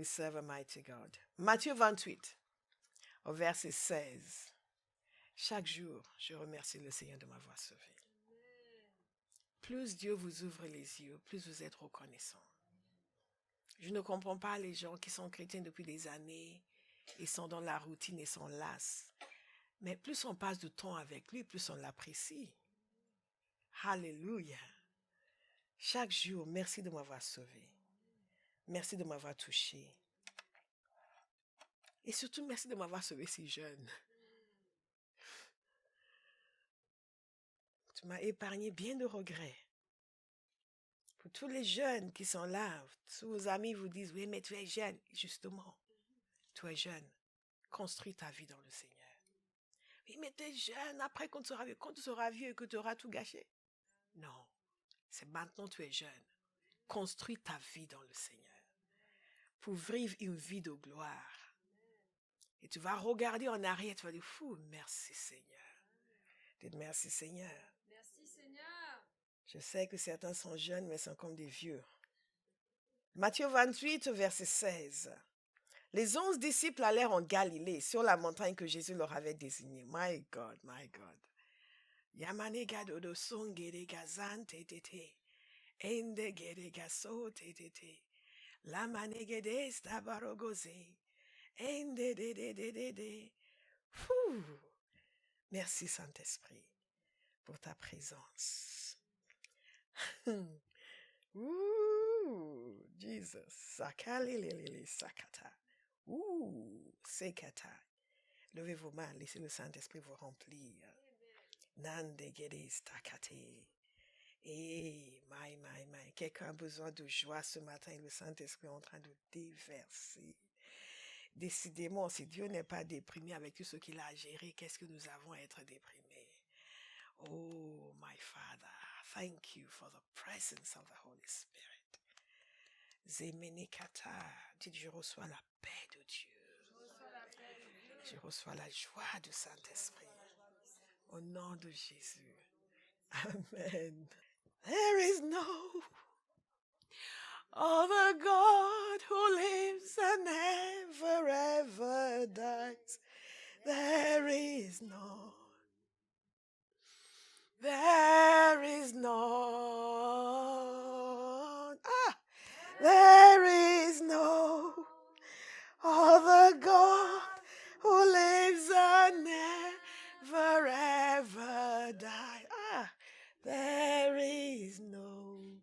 We serve a mighty God. Matthieu 28, au verset 16. Chaque jour, je remercie le Seigneur de m'avoir sauvé. Plus Dieu vous ouvre les yeux, plus vous êtes reconnaissant. Je ne comprends pas les gens qui sont chrétiens depuis des années, ils sont dans la routine et sont lasses. Mais plus on passe de temps avec lui, plus on l'apprécie. Alléluia. Chaque jour, merci de m'avoir sauvé. Merci de m'avoir touché. Et surtout, merci de m'avoir sauvé si jeune. Tu m'as épargné bien de regrets. Pour tous les jeunes qui sont là, tous vos amis vous disent, oui, mais tu es jeune. Justement, tu es jeune. Construis ta vie dans le Seigneur. Oui, mais tu es jeune, après quand tu seras vieux et que tu auras tout gâché. Non, c'est maintenant que tu es jeune. Construis ta vie dans le Seigneur pour vivre une vie de gloire. Et tu vas regarder en arrière, tu vas dire, fou, merci Seigneur. Dites merci Seigneur. Merci Seigneur. Je sais que certains sont jeunes, mais sont comme des vieux. Matthieu 28, verset 16. Les 11 disciples allèrent en Galilée, sur la montagne que Jésus leur avait désignée. My God, my God. Yamane gadodo songere gazante tete. Ende gere gaso tete. La manegede stabarogoze. Ende de. Fou. Merci Saint-Esprit pour ta présence. Ouh, Jesus. Sakalelele sakata. Ouh, sekata. Levez vos mains, laissez le Saint-Esprit vous remplir. Nandegede stakate. Eh, my. Quelqu'un a besoin de joie ce matin et le Saint-Esprit est en train de déverser. Décidément, si Dieu n'est pas déprimé avec tout ce qu'il a géré, qu'est-ce que nous avons à être déprimés? Oh, my Father, thank you for the presence of the Holy Spirit. Zemenikata, dites, je reçois la paix de Dieu. Je reçois la joie du Saint-Esprit. Au nom de Jésus. Amen. There is no other God who lives and never ever dies. There is no. There is no. There is no other God who lives and never ever dies. There is no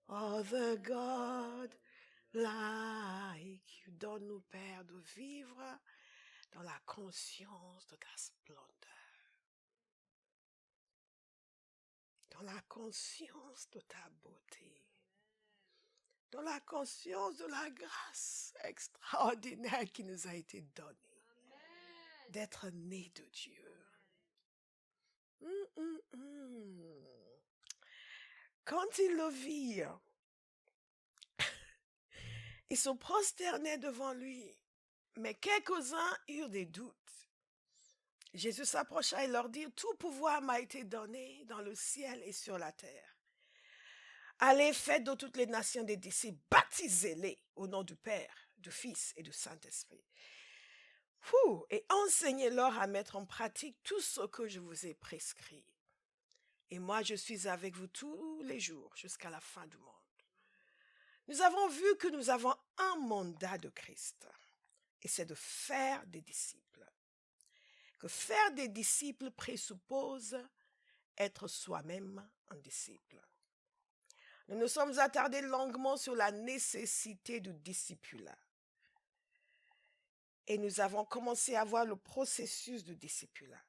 other God like you. Donne-nous, Père, de vivre dans la conscience de ta splendeur. Dans la conscience de ta beauté. Dans la conscience de la grâce extraordinaire qui nous a été donnée. D'être né de Dieu. Quand ils le virent, ils se prosternaient devant lui, mais quelques-uns eurent des doutes. Jésus s'approcha et leur dit, tout pouvoir m'a été donné dans le ciel et sur la terre. Allez, faites de toutes les nations des disciples, baptisez-les au nom du Père, du Fils et du Saint-Esprit. Et enseignez-leur à mettre en pratique tout ce que je vous ai prescrit. Et moi, je suis avec vous tous les jours jusqu'à la fin du monde. Nous avons vu que nous avons un mandat de Christ, et c'est de faire des disciples. Que faire des disciples présuppose être soi-même un disciple. Nous nous sommes attardés longuement sur la nécessité du discipulat. Et nous avons commencé à voir le processus du discipulat.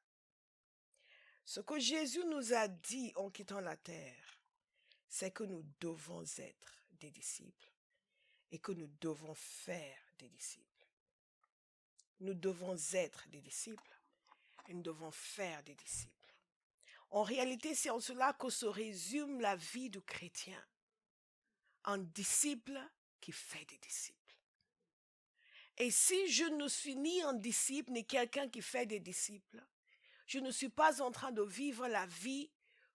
Ce que Jésus nous a dit en quittant la terre, c'est que nous devons être des disciples et que nous devons faire des disciples. Nous devons être des disciples et nous devons faire des disciples. En réalité, c'est en cela que se résume la vie du chrétien. Un disciple qui fait des disciples. Et si je ne suis ni un disciple, ni quelqu'un qui fait des disciples, je ne suis pas en train de vivre la vie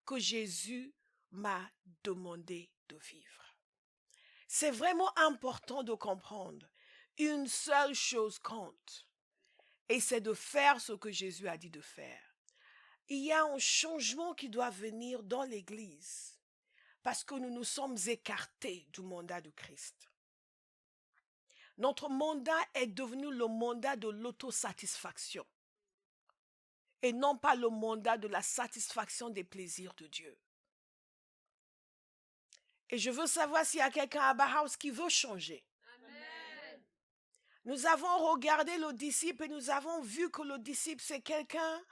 que Jésus m'a demandé de vivre. C'est vraiment important de comprendre. Une seule chose compte. Et c'est de faire ce que Jésus a dit de faire. Il y a un changement qui doit venir dans l'Église parce que nous nous sommes écartés du mandat de Christ. Notre mandat est devenu le mandat de l'autosatisfaction et non pas le mandat de la satisfaction des plaisirs de Dieu. Et je veux savoir s'il y a quelqu'un à Bauhaus qui veut changer. Amen. Nous avons regardé le disciple et nous avons vu que le disciple, c'est quelqu'un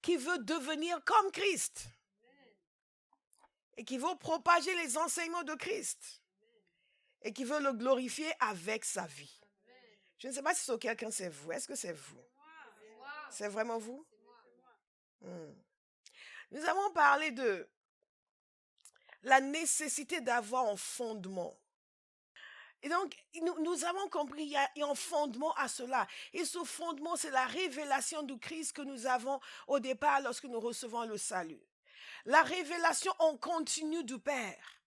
qui veut devenir comme Christ et qui veut propager les enseignements de Christ et qui veut le glorifier avec sa vie. Je ne sais pas si c'est quelqu'un, c'est vous. Est-ce que c'est vous? C'est vraiment vous? Nous avons parlé de la nécessité d'avoir un fondement. Et donc, nous avons compris qu'il y a un fondement à cela. Et ce fondement, c'est la révélation du Christ que nous avons au départ lorsque nous recevons le salut. La révélation en continu du Père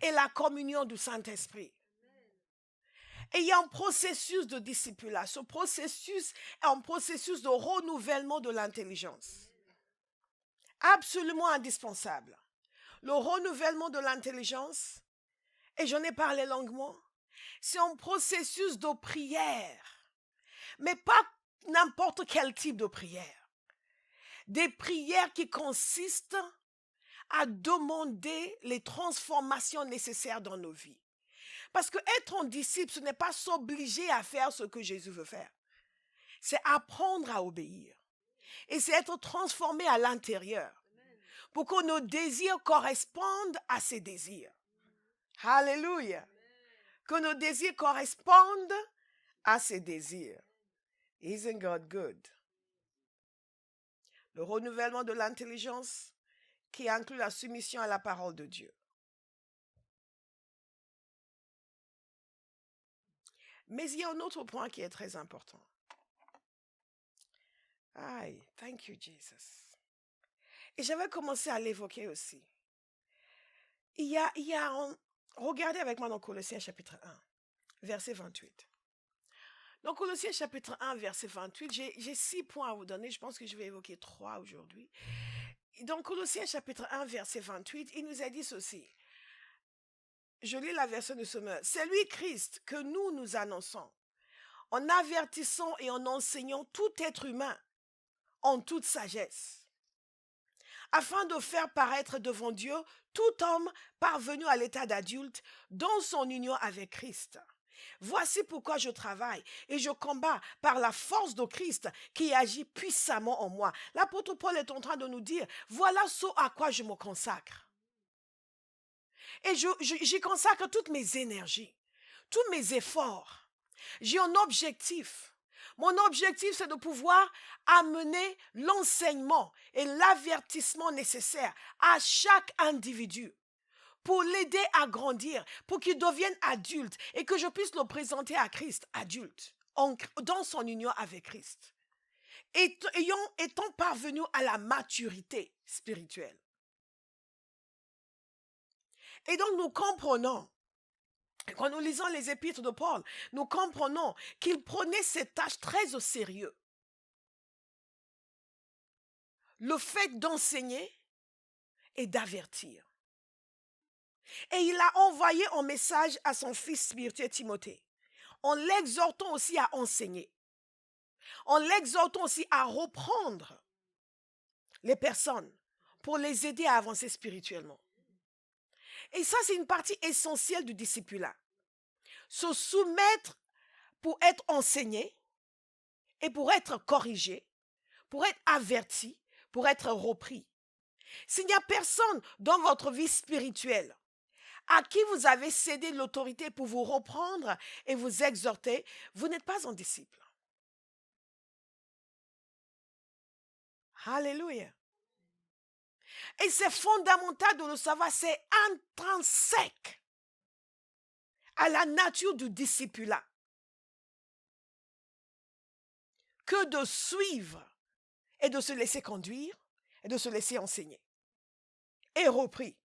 et la communion du Saint-Esprit. Et il y a un processus de discipulat. Ce processus est un processus de renouvellement de l'intelligence. Absolument indispensable. Le renouvellement de l'intelligence, et j'en ai parlé longuement, c'est un processus de prière. Mais pas n'importe quel type de prière. Des prières qui consistent à demander les transformations nécessaires dans nos vies. Parce que être un disciple, ce n'est pas s'obliger à faire ce que Jésus veut faire. C'est apprendre à obéir. Et c'est être transformé à l'intérieur pour que nos désirs correspondent à ses désirs. Alléluia. Que nos désirs correspondent à ses désirs. Isn't God good? Le renouvellement de l'intelligence qui inclut la soumission à la parole de Dieu. Mais il y a un autre point qui est très important. Aïe, thank you, Jesus. Et j'avais commencé à l'évoquer aussi. Regardez avec moi dans Colossiens chapitre 1, verset 28. Dans Colossiens chapitre 1, verset 28, j'ai 6 points à vous donner. Je pense que je vais évoquer 3 aujourd'hui. Dans Colossiens chapitre 1, verset 28, il nous a dit ceci. Je lis la version de Sommer. C'est lui Christ que nous annonçons, en avertissant et en enseignant tout être humain en toute sagesse, afin de faire paraître devant Dieu tout homme parvenu à l'état d'adulte dans son union avec Christ. Voici pourquoi je travaille et je combats par la force de Christ qui agit puissamment en moi. L'apôtre Paul est en train de nous dire, voilà ce à quoi je me consacre. Et j'y consacre toutes mes énergies, tous mes efforts. J'ai un objectif. Mon objectif, c'est de pouvoir amener l'enseignement et l'avertissement nécessaire à chaque individu pour l'aider à grandir, pour qu'il devienne adulte et que je puisse le présenter à Christ, adulte, dans son union avec Christ, étant parvenu à la maturité spirituelle. Et donc nous comprenons, quand nous lisons les épîtres de Paul, nous comprenons qu'il prenait cette tâche très au sérieux. Le fait d'enseigner et d'avertir. Et il a envoyé un message à son fils spirituel Timothée, en l'exhortant aussi à enseigner, en l'exhortant aussi à reprendre les personnes pour les aider à avancer spirituellement. Et ça, c'est une partie essentielle du discipulat. Se soumettre pour être enseigné et pour être corrigé, pour être averti, pour être repris. S'il n'y a personne dans votre vie spirituelle à qui vous avez cédé l'autorité pour vous reprendre et vous exhorter, vous n'êtes pas un disciple. Alléluia. Et c'est fondamental de le savoir, c'est intrinsèque à la nature du discipulat que de suivre et de se laisser conduire et de se laisser enseigner et repris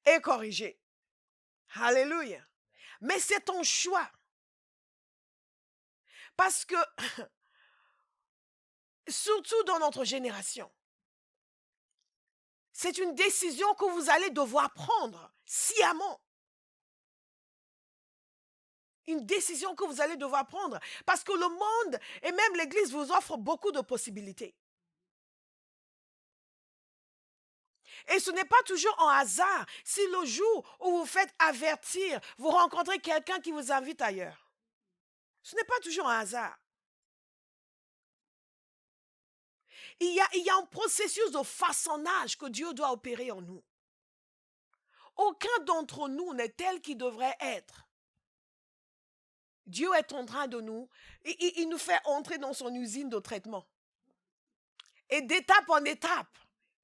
et corrigé. Alléluia. Mais c'est ton choix. Parce que, surtout dans notre génération, c'est une décision que vous allez devoir prendre sciemment. Une décision que vous allez devoir prendre. Parce que le monde et même l'Église vous offrent beaucoup de possibilités. Et ce n'est pas toujours un hasard si le jour où vous faites avertir, vous rencontrez quelqu'un qui vous invite ailleurs. Ce n'est pas toujours un hasard. Il y a un processus de façonnage que Dieu doit opérer en nous. Aucun d'entre nous n'est tel qu'il devrait être. Dieu est en train de nous, il nous fait entrer dans son usine de traitement. Et d'étape en étape,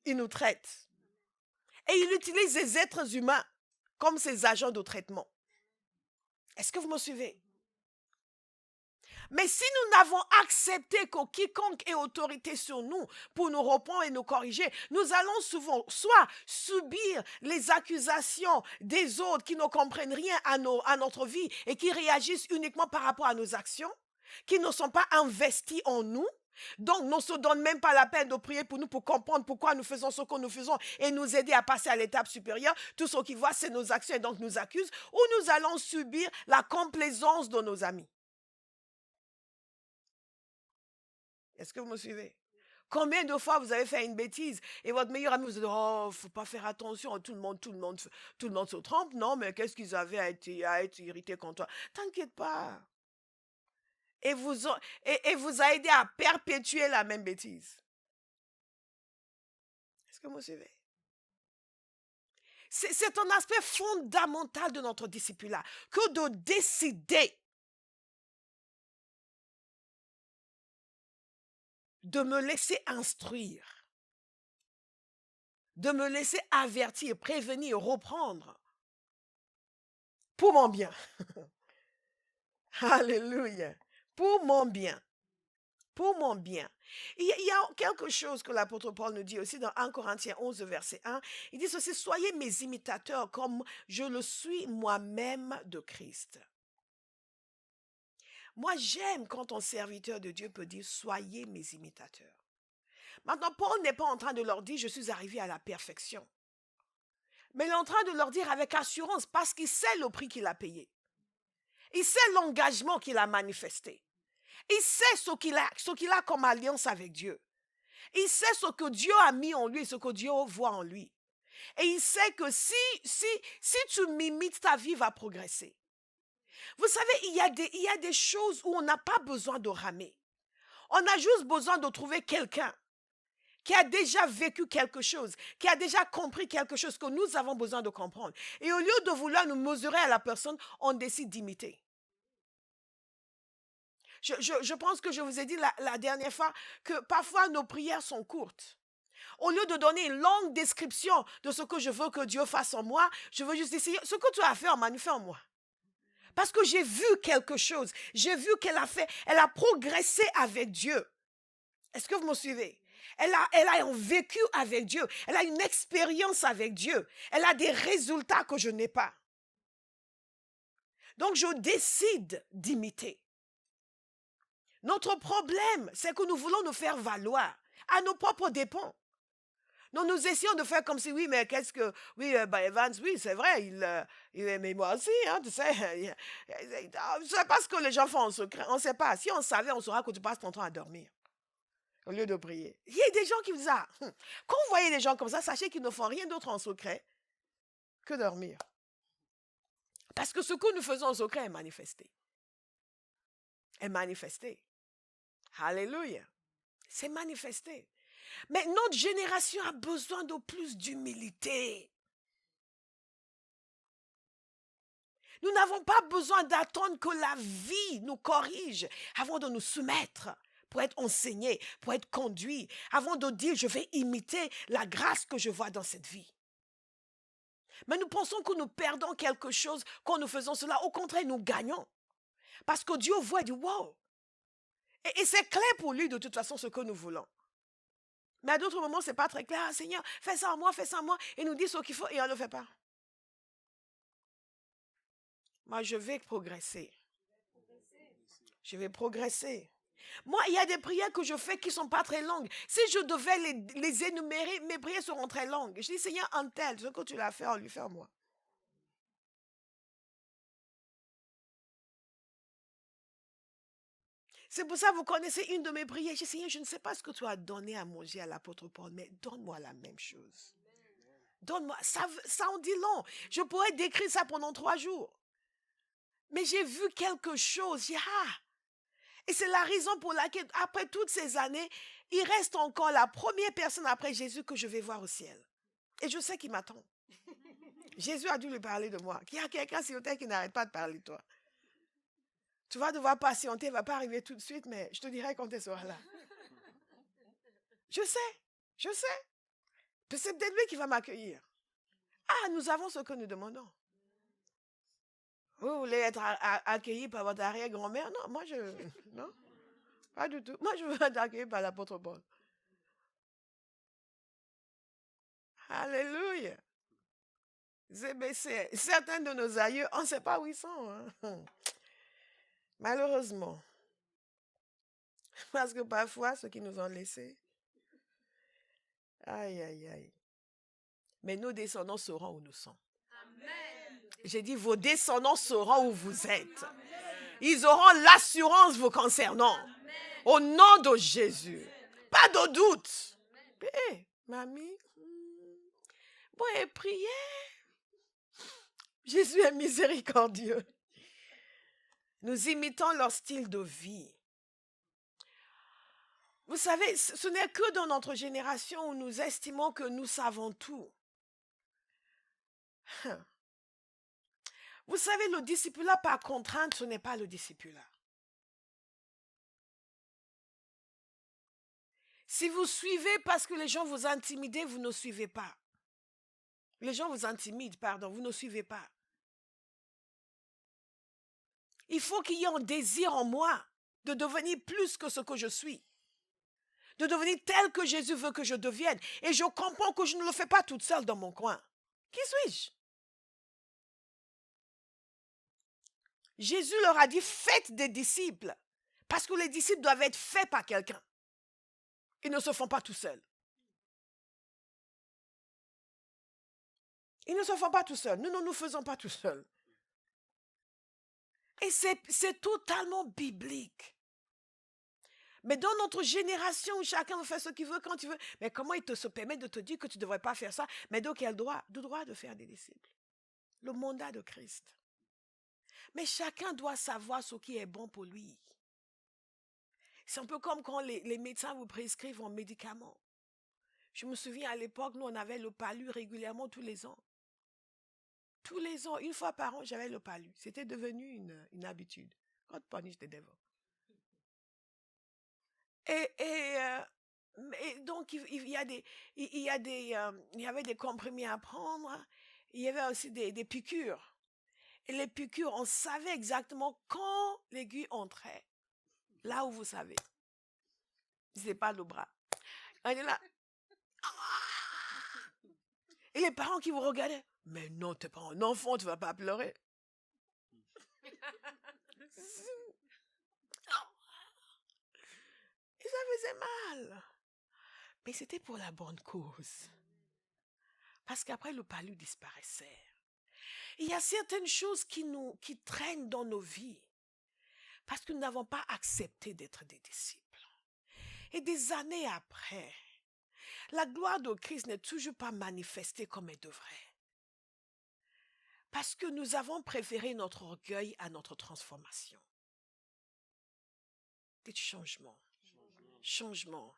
il nous traite. Et il utilise les êtres humains comme ses agents de traitement. Est-ce que vous me suivez? Mais si nous n'avons accepté que quiconque ait autorité sur nous pour nous reprendre et nous corriger, nous allons souvent soit subir les accusations des autres qui ne comprennent rien à notre vie et qui réagissent uniquement par rapport à nos actions, qui ne sont pas investis en nous. Donc, ne se donnent même pas la peine de prier pour nous, pour comprendre pourquoi nous faisons ce que nous faisons et nous aider à passer à l'étape supérieure. Tout ce qu'ils voient, c'est nos actions et donc nous accusent. Ou nous allons subir la complaisance de nos amis. Est-ce que vous me suivez? Combien de fois vous avez fait une bêtise et votre meilleur ami vous dit oh, faut pas faire attention, tout le monde se trompe, non, mais qu'est-ce qu'ils avaient à être irrités contre toi? T'inquiète pas. Et vous a aidé à perpétuer la même bêtise. Est-ce que vous me suivez? C'est un aspect fondamental de notre discipline-là, que de décider de me laisser instruire, de me laisser avertir, prévenir, reprendre pour mon bien. Alléluia. Pour mon bien. Pour mon bien. Il y a quelque chose que l'apôtre Paul nous dit aussi dans 1 Corinthiens 11, verset 1. Il dit ceci, soyez mes imitateurs comme je le suis moi-même de Christ. Moi, j'aime quand un serviteur de Dieu peut dire, soyez mes imitateurs. Maintenant, Paul n'est pas en train de leur dire, je suis arrivé à la perfection. Mais il est en train de leur dire avec assurance, parce qu'il sait le prix qu'il a payé. Il sait l'engagement qu'il a manifesté. Il sait ce qu'il a comme alliance avec Dieu. Il sait ce que Dieu a mis en lui, ce que Dieu voit en lui. Et il sait que si tu m'imites, ta vie va progresser. Vous savez, il y a des choses où on n'a pas besoin de ramer. On a juste besoin de trouver quelqu'un qui a déjà vécu quelque chose, qui a déjà compris quelque chose que nous avons besoin de comprendre. Et au lieu de vouloir nous mesurer à la personne, on décide d'imiter. Je pense que je vous ai dit la dernière fois que parfois nos prières sont courtes. Au lieu de donner une longue description de ce que je veux que Dieu fasse en moi, je veux juste essayer ce que tu as fait en moi, fait en moi. Parce que j'ai vu quelque chose. J'ai vu qu'elle a progressé avec Dieu. Est-ce que vous me suivez? Elle a un vécu avec Dieu. Elle a une expérience avec Dieu. Elle a des résultats que je n'ai pas. Donc, je décide d'imiter. Notre problème, c'est que nous voulons nous faire valoir à nos propres dépens. Nous essayons de faire comme si, oui, mais qu'est-ce que... Oui, Evans, oui, c'est vrai, mais moi aussi, hein, tu sais. C'est pas ce que les gens font en secret. On ne sait pas. Si on savait, on saura que tu passes ton temps à dormir au lieu de prier. Il y a des gens qui disent, quand vous voyez des gens comme ça, sachez qu'ils ne font rien d'autre en secret que dormir. Parce que ce que nous faisons en secret est manifesté. Est manifesté. Alléluia. C'est manifesté. Mais notre génération a besoin de plus d'humilité. Nous n'avons pas besoin d'attendre que la vie nous corrige avant de nous soumettre, pour être enseigné, pour être conduit, avant de dire je vais imiter la grâce que je vois dans cette vie. Mais nous pensons que nous perdons quelque chose quand nous faisons cela. Au contraire, nous gagnons. Parce que Dieu voit et dit wow. Et c'est clair pour lui de toute façon ce que nous voulons. Mais à d'autres moments, ce n'est pas très clair. Ah, Seigneur, fais ça en moi, fais ça en moi. Et nous dit ce qu'il faut et on ne le fait pas. Moi, je vais progresser. Je vais progresser. Moi, il y a des prières que je fais qui ne sont pas très longues. Si je devais les énumérer, mes prières seront très longues. Je dis, Seigneur, un tel, ce que tu l'as fait, on lui fait à moi. C'est pour ça que vous connaissez une de mes prières. Je dis, Seigneur, je ne sais pas ce que tu as donné à manger à l'apôtre Paul, mais donne-moi la même chose. Donne-moi. Ça en dit long. Je pourrais décrire ça pendant 3 jours. Mais j'ai vu quelque chose. J'ai dit, ah! Et c'est la raison pour laquelle, après toutes ces années, il reste encore la première personne après Jésus que je vais voir au ciel. Et je sais qu'il m'attend. Jésus a dû lui parler de moi. Il y a quelqu'un sur terre qui n'arrête pas de parler de toi. Tu vas devoir patienter, il ne va pas arriver tout de suite, mais je te dirai quand tu seras là. Je sais. C'est peut-être lui qui va m'accueillir. Ah, nous avons ce que nous demandons. Vous voulez être accueilli par votre arrière-grand-mère? Non, moi non, pas du tout. Moi, je veux être accueilli par l'apôtre Paul. Alléluia. Certains de nos aïeux, on ne sait pas où ils sont. Hein. Malheureusement. Parce que parfois, ceux qui nous ont laissés, aïe, aïe, aïe. Mais nos descendants sauront où nous sommes. Amen. J'ai dit, vos descendants sauront où vous êtes. Amen. Ils auront l'assurance vous concernant. Amen. Au nom de Jésus. Amen. Pas de doute. Hey, mamie, bon, et priez. Jésus est miséricordieux. Nous imitons leur style de vie. Vous savez, ce n'est que dans notre génération où nous estimons que nous savons tout. Vous savez, le discipulat par contrainte, ce n'est pas le discipulat. Si vous suivez parce que les gens vous intimident, vous ne suivez pas. Les gens vous intimident, pardon, vous ne suivez pas. Il faut qu'il y ait un désir en moi de devenir plus que ce que je suis. De devenir tel que Jésus veut que je devienne. Et je comprends que je ne le fais pas toute seule dans mon coin. Qui suis-je? Jésus leur a dit, faites des disciples. Parce que les disciples doivent être faits par quelqu'un. Ils ne se font pas tout seuls. Ils ne se font pas tout seuls. Nous ne nous faisons pas tout seuls. Et c'est totalement biblique. Mais dans notre génération où chacun fait ce qu'il veut quand il veut, mais comment il se permet de te dire que tu ne devrais pas faire ça? Mais donc, quel droit? Le droit de faire des disciples. Le mandat de Christ. Mais chacun doit savoir ce qui est bon pour lui. C'est un peu comme quand les médecins vous prescrivent un médicament. Je me souviens à l'époque, nous on avait le palu régulièrement tous les ans. Tous les ans, une fois par an, j'avais le palu. C'était devenu une habitude. Quand punish the devil. Et donc, il y avait des comprimés à prendre. Il y avait aussi des piqûres. Et les piqûres, on savait exactement quand l'aiguille entrait. Là où vous savez. C'est pas le bras. On est là. Et les parents qui vous regardaient. Mais non, tu n'es pas un enfant, tu ne vas pas pleurer. Et ça faisait mal. Mais c'était pour la bonne cause. Parce qu'après, le palu disparaissait. Il y a certaines choses qui traînent dans nos vies. Parce que nous n'avons pas accepté d'être des disciples. Et des années après, la gloire de Christ n'est toujours pas manifestée comme elle devrait. Parce que nous avons préféré notre orgueil à notre transformation. Des changements. Changement.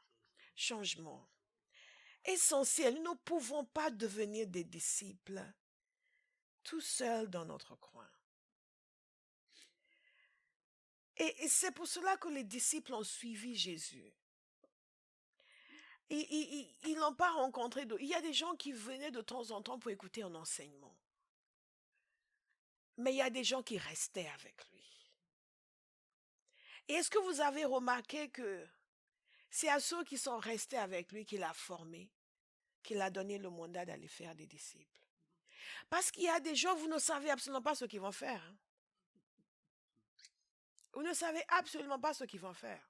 Essentiel, nous ne pouvons pas devenir des disciples tout seuls dans notre coin. Et c'est pour cela que les disciples ont suivi Jésus. Ils n'ont pas rencontré il y a des gens qui venaient de temps en temps pour écouter un enseignement. Mais il y a des gens qui restaient avec lui. Et est-ce que vous avez remarqué que c'est à ceux qui sont restés avec lui qu'il a formé, qu'il a donné le mandat d'aller faire des disciples? Parce qu'il y a des gens, vous ne savez absolument pas ce qu'ils vont faire. Hein. Vous ne savez absolument pas ce qu'ils vont faire.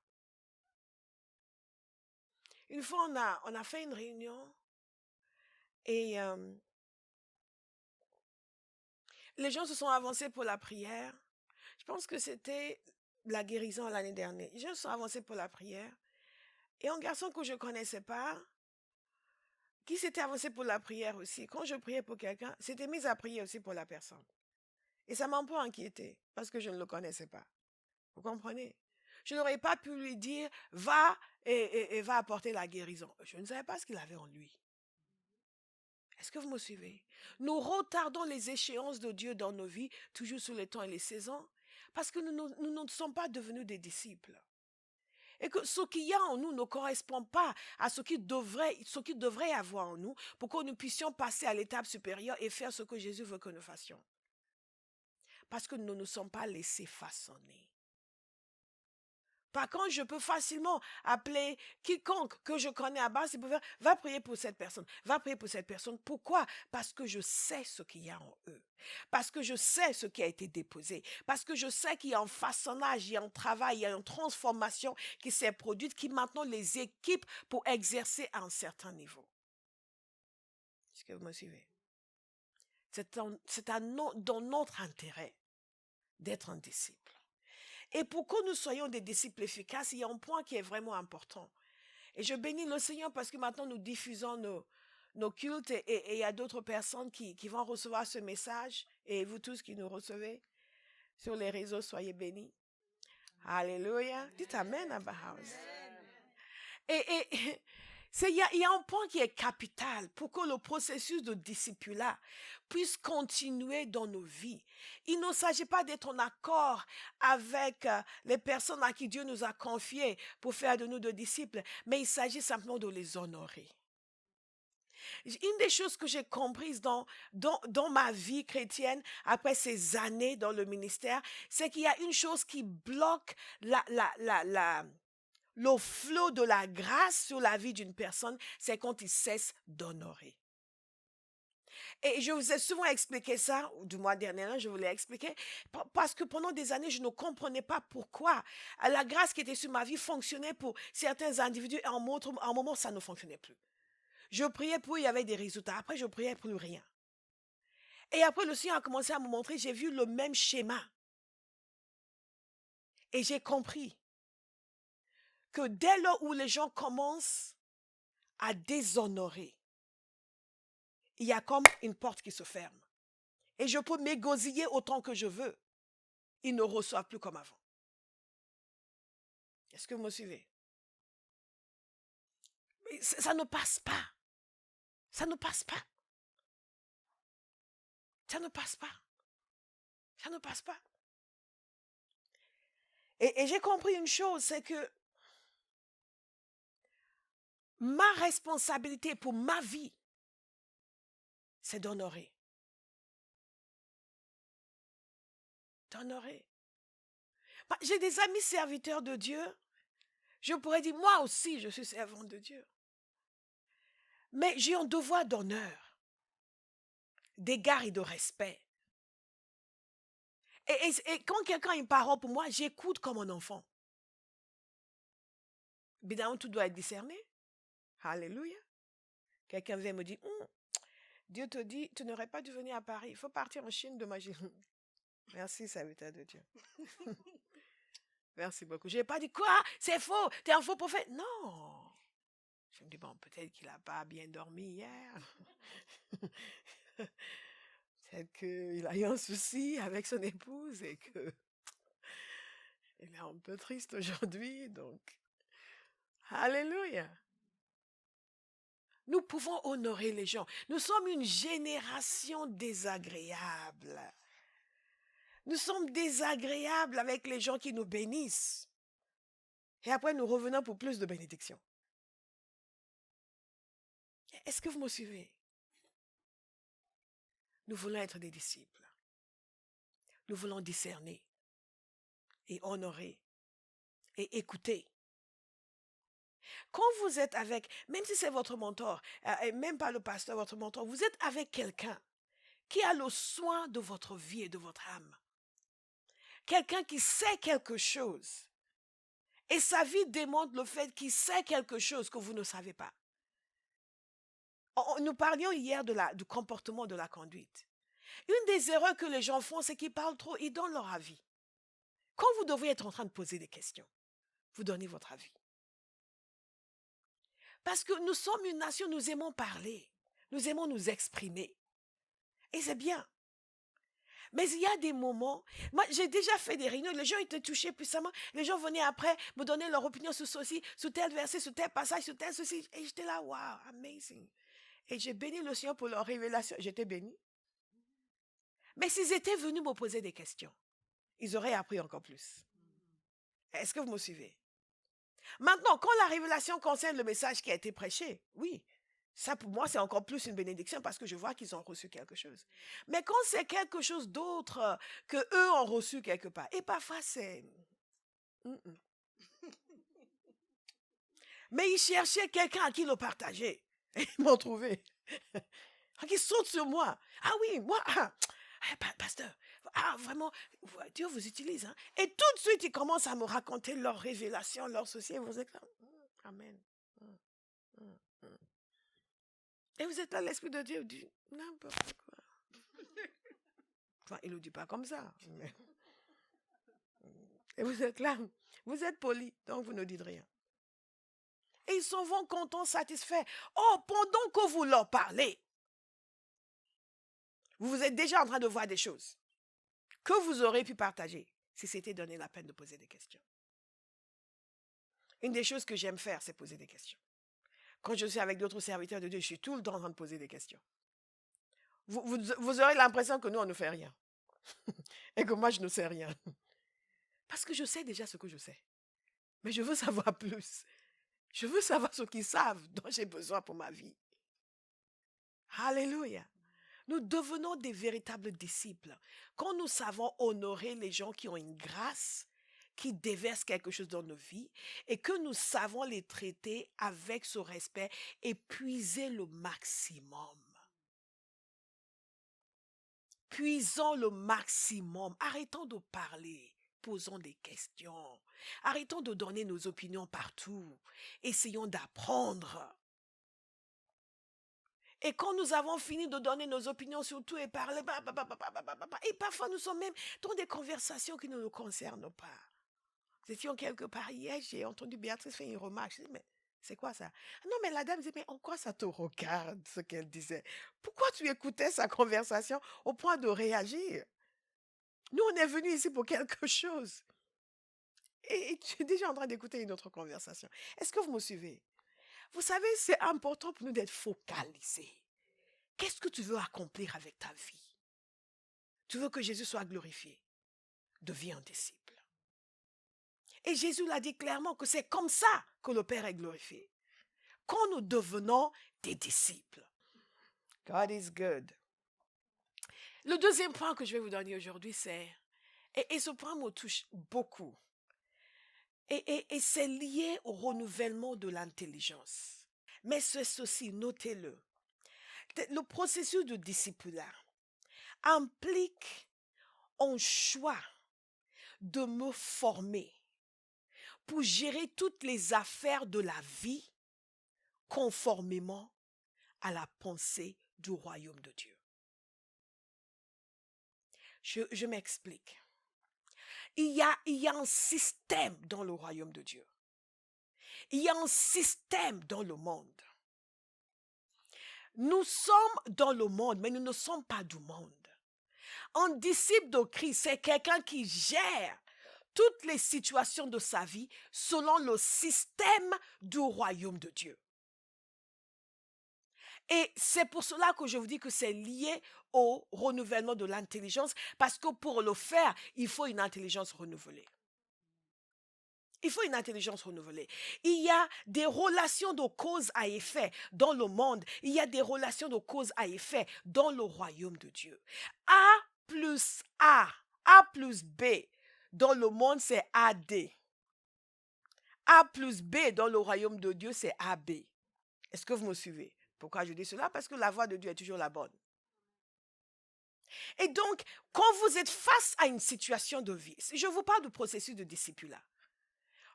Une fois, on a fait une réunion et les gens se sont avancés pour la prière. Je pense que c'était la guérison l'année dernière. Les gens se sont avancés pour la prière. Et un garçon que je ne connaissais pas, qui s'était avancé pour la prière aussi, quand je priais pour quelqu'un, s'était mis à prier aussi pour la personne. Et ça m'a un peu inquiété parce que je ne le connaissais pas. Vous comprenez? Je n'aurais pas pu lui dire, va et va apporter la guérison. Je ne savais pas ce qu'il avait en lui. Est-ce que vous me suivez? Nous retardons les échéances de Dieu dans nos vies, toujours sur les temps et les saisons, parce que nous ne sommes pas devenus des disciples. Et que ce qu'il y a en nous ne correspond pas à ce qu'il devrait avoir en nous pour que nous puissions passer à l'étape supérieure et faire ce que Jésus veut que nous fassions. Parce que nous ne nous sommes pas laissés façonner. Par contre, je peux facilement appeler quiconque que je connais à base, va prier pour cette personne, va prier pour cette personne. Pourquoi? Parce que je sais ce qu'il y a en eux. Parce que je sais ce qui a été déposé. Parce que je sais qu'il y a un façonnage, il y a un travail, il y a une transformation qui s'est produite, qui maintenant les équipe pour exercer à un certain niveau. Est-ce que vous me suivez? C'est dans notre intérêt d'être un disciple. Et pour que nous soyons des disciples efficaces, il y a un point qui est vraiment important. Et je bénis le Seigneur parce que maintenant nous diffusons nos cultes et il y a d'autres personnes qui vont recevoir ce message. Et vous tous qui nous recevez sur les réseaux, soyez bénis. Alléluia. Dites Amen à Bahaus. Et il y a un point qui est capital pour que le processus de discipulat puisse continuer dans nos vies. Il ne s'agit pas d'être en accord avec les personnes à qui Dieu nous a confiées pour faire de nous des disciples, mais il s'agit simplement de les honorer. Une des choses que j'ai comprises dans ma vie chrétienne, après ces années dans le ministère, c'est qu'il y a une chose qui bloque le flot de la grâce sur la vie d'une personne, c'est quand il cesse d'honorer. Et je vous ai souvent expliqué ça, du mois dernier, je vous l'ai expliqué, parce que pendant des années, je ne comprenais pas pourquoi la grâce qui était sur ma vie fonctionnait pour certains individus et en un moment, ça ne fonctionnait plus. Je priais pour, il y avait des résultats. Après, je priais pour rien. Et après, le Seigneur a commencé à me montrer, j'ai vu le même schéma. Et j'ai compris que dès lors où les gens commencent à déshonorer, il y a comme une porte qui se ferme. Et je peux m'égosiller autant que je veux. Ils ne reçoivent plus comme avant. Est-ce que vous me suivez? Mais ça ne passe pas. Ça ne passe pas. Ça ne passe pas. Ça ne passe pas. Et j'ai compris une chose, c'est que ma responsabilité pour ma vie, c'est d'honorer. D'honorer. J'ai des amis serviteurs de Dieu. Je pourrais dire, moi aussi, je suis servante de Dieu. Mais j'ai un devoir d'honneur, d'égard et de respect. Et quand quelqu'un a une parole pour moi, j'écoute comme un enfant. Évidemment, tout doit être discerné. Alléluia. Quelqu'un vient me dire, Dieu te dit, tu n'aurais pas dû venir à Paris. Il faut partir en Chine de magie. Merci, serviteur de Dieu. Merci beaucoup. Je n'ai pas dit, quoi? C'est faux. Tu es un faux prophète. Non. Je me dis, bon, peut-être qu'il n'a pas bien dormi hier. Peut-être qu'il a eu un souci avec son épouse et qu'il est un peu triste aujourd'hui. Donc, alléluia. Nous pouvons honorer les gens. Nous sommes une génération désagréable. Nous sommes désagréables avec les gens qui nous bénissent. Et après, nous revenons pour plus de bénédictions. Est-ce que vous me suivez? Nous voulons être des disciples. Nous voulons discerner et honorer et écouter. Quand vous êtes avec, même si c'est votre mentor, et même pas le pasteur, votre mentor, vous êtes avec quelqu'un qui a le soin de votre vie et de votre âme. quelqu'un qui sait quelque chose. Et sa vie démontre le fait qu'il sait quelque chose que vous ne savez pas. Nous parlions hier du comportement de la conduite. Une des erreurs que les gens font, c'est qu'ils parlent trop, ils donnent leur avis. Quand vous devriez être en train de poser des questions, vous donnez votre avis. Parce que nous sommes une nation, nous aimons parler, nous aimons nous exprimer. Et c'est bien. Mais il y a des moments, moi j'ai déjà fait des réunions, les gens étaient touchés puissamment, les gens venaient après me donner leur opinion sur ceci, sur tel verset, sur tel passage, sur tel ceci, et j'étais là, wow, amazing. Et j'ai béni le Seigneur pour leur révélation, j'étais béni. Mais s'ils étaient venus me poser des questions, ils auraient appris encore plus. Est-ce que vous me suivez? Maintenant, quand la révélation concerne le message qui a été prêché, oui, ça pour moi c'est encore plus une bénédiction parce que je vois qu'ils ont reçu quelque chose. Mais quand c'est quelque chose d'autre que eux ont reçu quelque part, et parfois c'est... Mais ils cherchaient quelqu'un à qui le partager. Et ils m'ont trouvé. Ils sautent sur moi. Ah oui, moi, pasteur, vraiment, Dieu vous utilise. Hein? Et tout de suite, ils commencent à me raconter leurs révélations, leurs soucis. Vous êtes là. Amen. Et vous êtes là, l'Esprit de Dieu dit n'importe quoi. Enfin, il ne le dit pas comme ça. Mais... Et vous êtes là, vous êtes poli, donc vous ne dites rien. Et ils s'en vont contents, satisfaits. Oh, pendant que vous leur parlez, vous êtes déjà en train de voir des choses que vous aurez pu partager si c'était donné la peine de poser des questions. Une des choses que j'aime faire, c'est poser des questions. Quand je suis avec d'autres serviteurs de Dieu, je suis tout le temps en train de poser des questions. Vous aurez l'impression que nous, on ne fait rien. Et que moi, je ne sais rien. Parce que je sais déjà ce que je sais. Mais je veux savoir plus. Je veux savoir ce qu'ils savent dont j'ai besoin pour ma vie. Alléluia. Nous devenons des véritables disciples. Quand nous savons honorer les gens qui ont une grâce, qui déversent quelque chose dans nos vies, et que nous savons les traiter avec ce respect et puiser le maximum. Puisons le maximum. Arrêtons de parler. Posons des questions. Arrêtons de donner nos opinions partout. Essayons d'apprendre. Et quand nous avons fini de donner nos opinions sur tout et parler, et parfois nous sommes même dans des conversations qui ne nous concernent pas. Nous étions quelque part hier, j'ai entendu Béatrice faire une remarque. Je dis, mais c'est quoi ça? Non, mais la dame dit, mais en quoi ça te regarde, ce qu'elle disait? Pourquoi tu écoutais sa conversation au point de réagir? Nous, on est venus ici pour quelque chose. Et tu es déjà en train d'écouter une autre conversation. Est-ce que vous me suivez? Vous savez, c'est important pour nous d'être focalisés. Qu'est-ce que tu veux accomplir avec ta vie? Tu veux que Jésus soit glorifié? Deviens un disciple. Et Jésus l'a dit clairement que c'est comme ça que le Père est glorifié. Quand nous devenons des disciples. God is good. Le deuxième point que je vais vous donner aujourd'hui, c'est... Et ce point me touche beaucoup. Et c'est lié au renouvellement de l'intelligence. Mais c'est ceci, notez-le. Le processus de discipulat implique un choix de me former pour gérer toutes les affaires de la vie conformément à la pensée du royaume de Dieu. Je m'explique. Il y a un système dans le royaume de Dieu. Il y a un système dans le monde. Nous sommes dans le monde, mais nous ne sommes pas du monde. Un disciple de Christ, c'est quelqu'un qui gère toutes les situations de sa vie selon le système du royaume de Dieu. Et c'est pour cela que je vous dis que c'est lié au renouvellement de l'intelligence, parce que pour le faire, il faut une intelligence renouvelée. Il faut une intelligence renouvelée. Il y a des relations de cause à effet dans le monde. Il y a des relations de cause à effet dans le royaume de Dieu. A plus A plus B dans le monde, c'est AD. A plus B dans le royaume de Dieu, c'est AB. Est-ce que vous me suivez? Pourquoi je dis cela? Parce que la voix de Dieu est toujours la bonne. Et donc, quand vous êtes face à une situation de vie, je vous parle du processus de discipulat,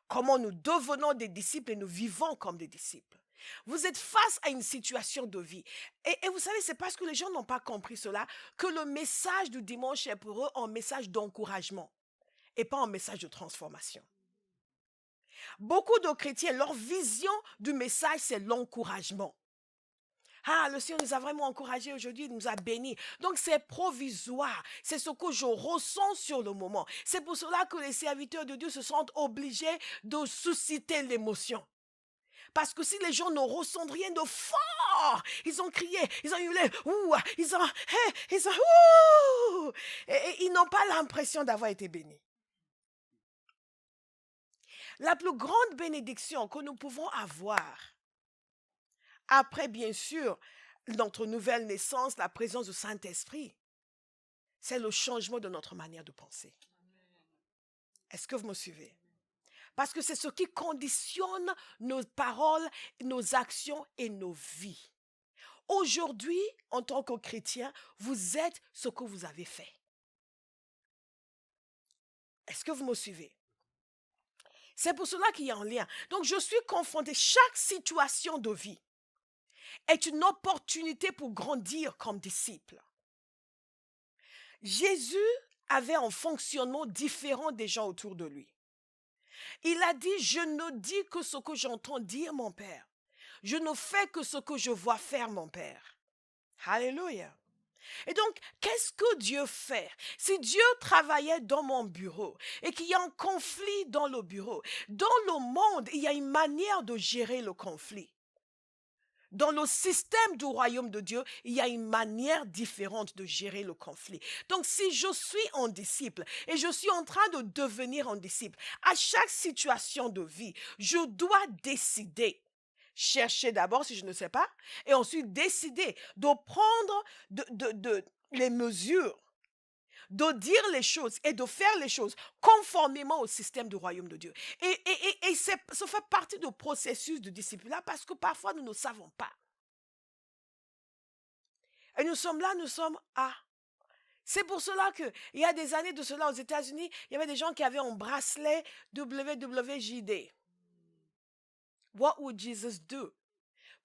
comment nous devenons des disciples et nous vivons comme des disciples. Vous êtes face à une situation de vie. Et vous savez, c'est parce que les gens n'ont pas compris cela que le message du dimanche est pour eux un message d'encouragement et pas un message de transformation. Beaucoup de chrétiens, leur vision du message, c'est l'encouragement. Ah, le Seigneur nous a vraiment encouragés aujourd'hui, il nous a bénis. Donc c'est provisoire, c'est ce que je ressens sur le moment. C'est pour cela que les serviteurs de Dieu se sentent obligés de susciter l'émotion. Parce que si les gens ne ressentent rien de fort, ils ont crié, ils ont hurlé, ouh, ils ont, ouh, et ils n'ont pas l'impression d'avoir été bénis. La plus grande bénédiction que nous pouvons avoir, après bien sûr notre nouvelle naissance, la présence du Saint-Esprit, c'est le changement de notre manière de penser. Est-ce que vous me suivez? Parce que c'est ce qui conditionne nos paroles, nos actions et nos vies. Aujourd'hui, en tant que chrétien, vous êtes ce que vous avez fait. Est-ce que vous me suivez? C'est pour cela qu'il y a un lien. Donc, je suis confrontée. Chaque situation de vie est une opportunité pour grandir comme disciple. Jésus avait un fonctionnement différent des gens autour de lui. Il a dit, je ne dis que ce que j'entends dire mon Père. Je ne fais que ce que je vois faire mon Père. Alléluia. Et donc, qu'est-ce que Dieu fait? Si Dieu travaillait dans mon bureau et qu'il y a un conflit dans le bureau, dans le monde, il y a une manière de gérer le conflit. Dans le système du royaume de Dieu, il y a une manière différente de gérer le conflit. Donc, si je suis un disciple et je suis en train de devenir un disciple, à chaque situation de vie, je dois décider. Chercher d'abord si je ne sais pas, et ensuite décider de prendre les mesures, de dire les choses et de faire les choses conformément au système du royaume de Dieu. Et ça fait partie du processus de discipulat parce que parfois nous ne savons pas. Et nous sommes là, nous sommes C'est pour cela qu'il y a des années de cela aux États-Unis, il y avait des gens qui avaient un bracelet WWJD. What would Jesus do?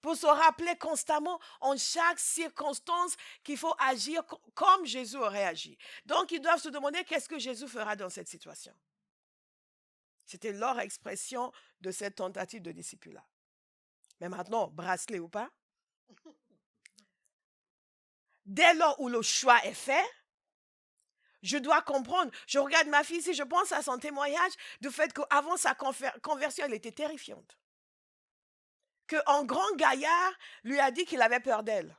Pour se rappeler constamment en chaque circonstance qu'il faut agir comme Jésus aurait agi. Donc, ils doivent se demander qu'est-ce que Jésus fera dans cette situation. C'était leur expression de cette tentative de discipulat. Mais maintenant, bracelet ou pas, dès lors où le choix est fait, je dois comprendre. Je regarde ma fille, si je pense à son témoignage, du fait qu'avant sa conversion, elle était terrifiante. Qu'un grand gaillard lui a dit qu'il avait peur d'elle.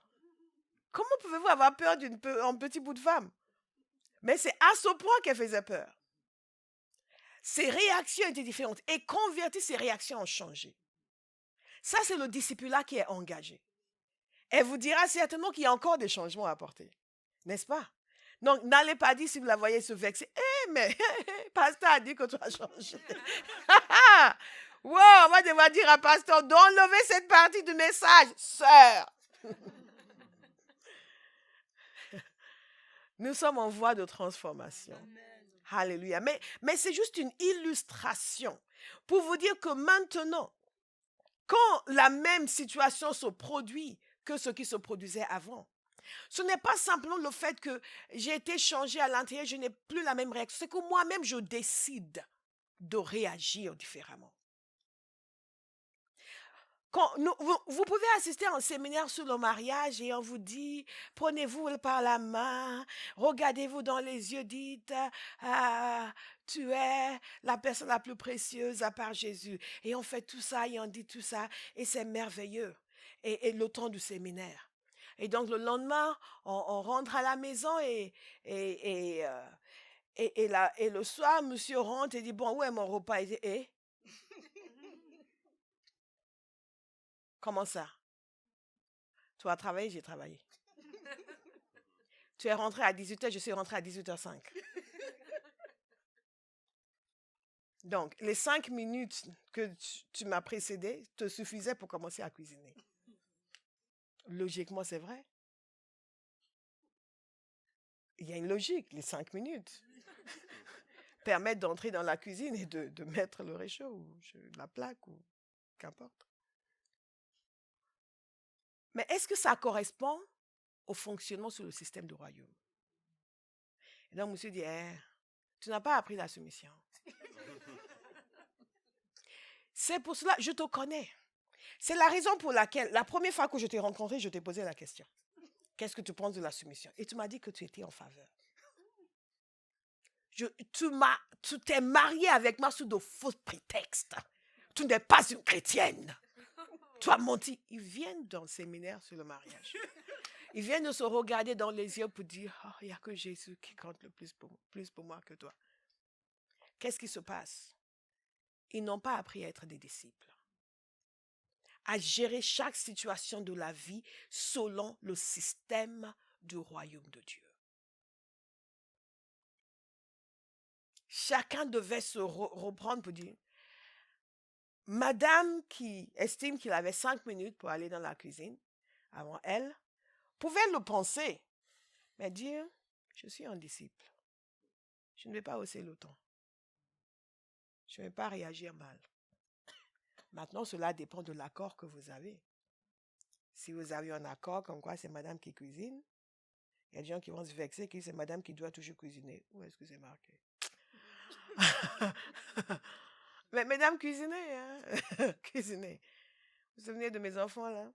Comment pouvez-vous avoir peur d'un petit bout de femme? Mais c'est à ce point qu'elle faisait peur. Ses réactions étaient différentes. Et convertie, ses réactions ont changé. Ça, c'est le discipulat qui est engagé. Elle vous dira certainement qu'il y a encore des changements à apporter. N'est-ce pas? Donc, n'allez pas dire si vous la voyez se vexer. Mais, pasteur a dit que tu as changé. Wow, on va devoir dire à pasteur d'enlever cette partie du message. Sœur. Nous sommes en voie de transformation. Amen. Alléluia. Mais c'est juste une illustration pour vous dire que maintenant, quand la même situation se produit que ce qui se produisait avant, ce n'est pas simplement le fait que j'ai été changé à l'intérieur, je n'ai plus la même réaction. C'est que moi-même, je décide de réagir différemment. Vous pouvez assister à un séminaire sur le mariage et on vous dit, prenez-vous par la main, regardez-vous dans les yeux, dites, tu es la personne la plus précieuse à part Jésus. Et on fait tout ça et on dit tout ça et c'est merveilleux. Et le temps du séminaire. Et donc le lendemain, on rentre à la maison et le soir, monsieur rentre et dit, bon, où est mon repas? Et comment ça? Tu as travaillé, j'ai travaillé. Tu es rentré à 18h, je suis rentré à 18h05. Donc, les 5 minutes que tu m'as précédé te suffisaient pour commencer à cuisiner. Logiquement, c'est vrai. il y a une logique. Les 5 minutes permettent d'entrer dans la cuisine et de mettre le réchaud ou la plaque ou qu'importe. Mais est-ce que ça correspond au fonctionnement sur le système du royaume? Et donc, monsieur dit, tu n'as pas appris la soumission. C'est pour cela, je te connais. C'est la raison pour laquelle, la première fois que je t'ai rencontré, je t'ai posé la question. Qu'est-ce que tu penses de la soumission? Et tu m'as dit que tu étais en faveur. Tu t'es marié avec moi sous de faux prétextes. Tu n'es pas une chrétienne. Tu as menti. Ils viennent dans le séminaire sur le mariage. Ils viennent de se regarder dans les yeux pour dire, oh, il n'y a que Jésus qui compte le plus pour moi que toi. Qu'est-ce qui se passe? Ils n'ont pas appris à être des disciples, à gérer chaque situation de la vie selon le système du royaume de Dieu. Chacun devait se reprendre pour dire, madame qui estime qu'il avait 5 minutes pour aller dans la cuisine, avant elle, pouvait le penser, mais dire, je suis un disciple. Je ne vais pas hausser le ton. Je ne vais pas réagir mal. Maintenant, cela dépend de l'accord que vous avez. Si vous avez un accord comme quoi c'est madame qui cuisine, il y a des gens qui vont se vexer que c'est madame qui doit toujours cuisiner. Où est-ce que c'est marqué? Mais mesdames, cuisinez, hein? Cuisinez. Vous vous souvenez de mes enfants, là?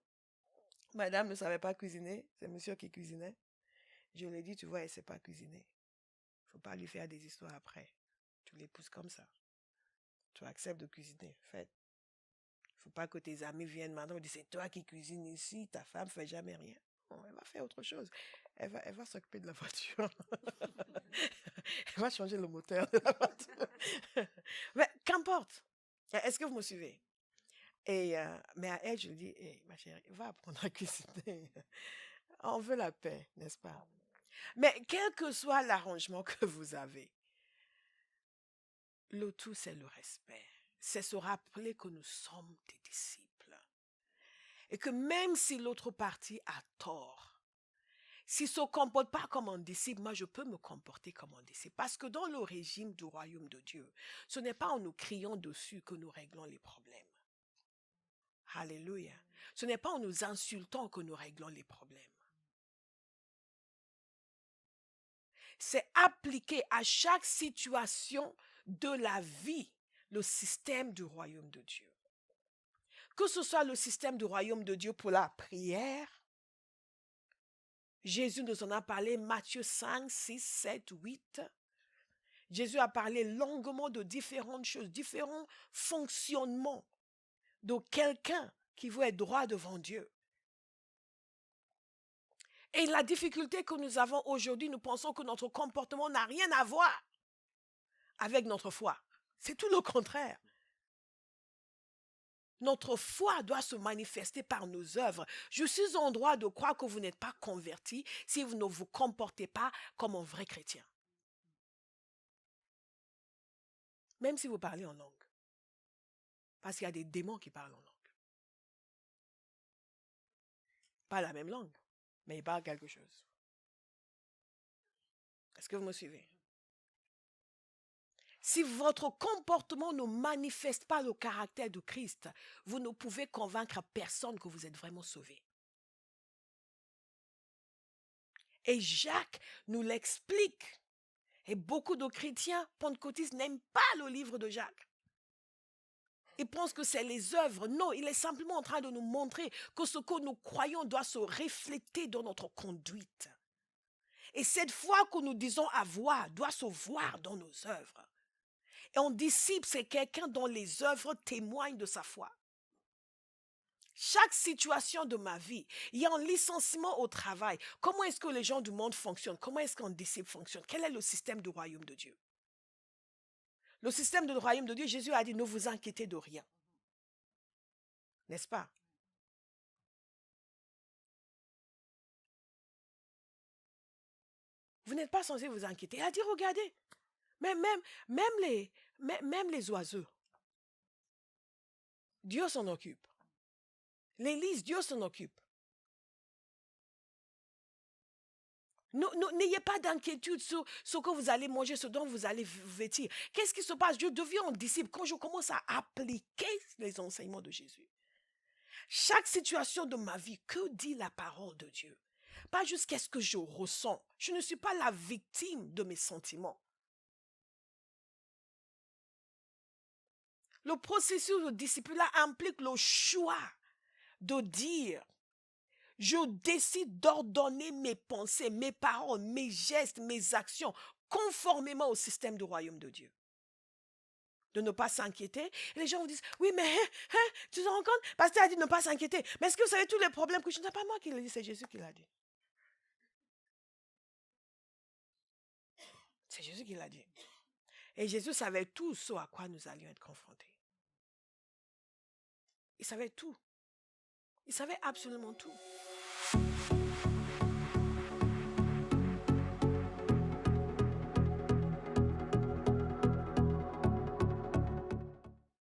Madame ne savait pas cuisiner, c'est monsieur qui cuisinait. Je lui ai dit, tu vois, elle ne sait pas cuisiner. Il ne faut pas lui faire des histoires après. Tu l'épouses comme ça. Tu acceptes de cuisiner, faites. Il ne faut pas que tes amis viennent maintenant et disent, c'est toi qui cuisines ici, ta femme ne fait jamais rien. Bon, elle va faire autre chose. Elle va s'occuper de la voiture. Elle va changer le moteur de la voiture. Mais qu'importe. Est-ce que vous me suivez? Mais à elle, je lui dis, hey, ma chérie, va apprendre à cuisiner. On veut la paix, n'est-ce pas? Mais quel que soit l'arrangement que vous avez, le tout, c'est le respect. C'est se rappeler que nous sommes des disciples. Et que même si l'autre partie a tort, s'il ne se comporte pas comme un disciple, moi je peux me comporter comme un disciple. Parce que dans le régime du royaume de Dieu, ce n'est pas en nous criant dessus que nous réglons les problèmes. Alléluia. Ce n'est pas en nous insultant que nous réglons les problèmes. C'est appliquer à chaque situation de la vie le système du royaume de Dieu. Que ce soit le système du royaume de Dieu pour la prière, Jésus nous en a parlé, Matthieu 5, 6, 7, 8. Jésus a parlé longuement de différentes choses, différents fonctionnements de quelqu'un qui veut être droit devant Dieu. Et la difficulté que nous avons aujourd'hui, nous pensons que notre comportement n'a rien à voir avec notre foi. C'est tout le contraire. Notre foi doit se manifester par nos œuvres. Je suis en droit de croire que vous n'êtes pas converti si vous ne vous comportez pas comme un vrai chrétien. Même si vous parlez en langue. Parce qu'il y a des démons qui parlent en langue. Pas la même langue, mais ils parlent quelque chose. Est-ce que vous me suivez? Si votre comportement ne manifeste pas le caractère de Christ, vous ne pouvez convaincre personne que vous êtes vraiment sauvé. Et Jacques nous l'explique. Et beaucoup de chrétiens pentecôtistes n'aiment pas le livre de Jacques. Ils pensent que c'est les œuvres. Non, il est simplement en train de nous montrer que ce que nous croyons doit se refléter dans notre conduite. Et cette foi que nous disons avoir doit se voir dans nos œuvres. Et un disciple, c'est quelqu'un dont les œuvres témoignent de sa foi. Chaque situation de ma vie, il y a un licenciement au travail. Comment est-ce que les gens du monde fonctionnent? Comment est-ce qu'un disciple fonctionne? Quel est le système du royaume de Dieu? Le système du royaume de Dieu, Jésus a dit, ne vous inquiétez de rien. N'est-ce pas? Vous n'êtes pas censé vous inquiéter. Il a dit, regardez, même les oiseaux, Dieu s'en occupe. Les lys, Dieu s'en occupe. N'ayez pas d'inquiétude sur ce que vous allez manger, ce dont vous allez vêtir. Qu'est-ce qui se passe? Je deviens un disciple quand je commence à appliquer les enseignements de Jésus. Chaque situation de ma vie, que dit la parole de Dieu? Pas juste qu'est-ce que je ressens. Je ne suis pas la victime de mes sentiments. Le processus de disciple-là implique le choix de dire, je décide d'ordonner mes pensées, mes paroles, mes gestes, mes actions, conformément au système du royaume de Dieu. De ne pas s'inquiéter. Et les gens vous disent, oui, mais tu te rends compte? Pasteur a dit de ne pas s'inquiéter. Mais est-ce que vous savez tous les problèmes que je n'ai pas moi qui l'a dit, c'est Jésus qui l'a dit. C'est Jésus qui l'a dit. Et Jésus savait tout ce à quoi nous allions être confrontés. Il savait tout. Il savait absolument tout.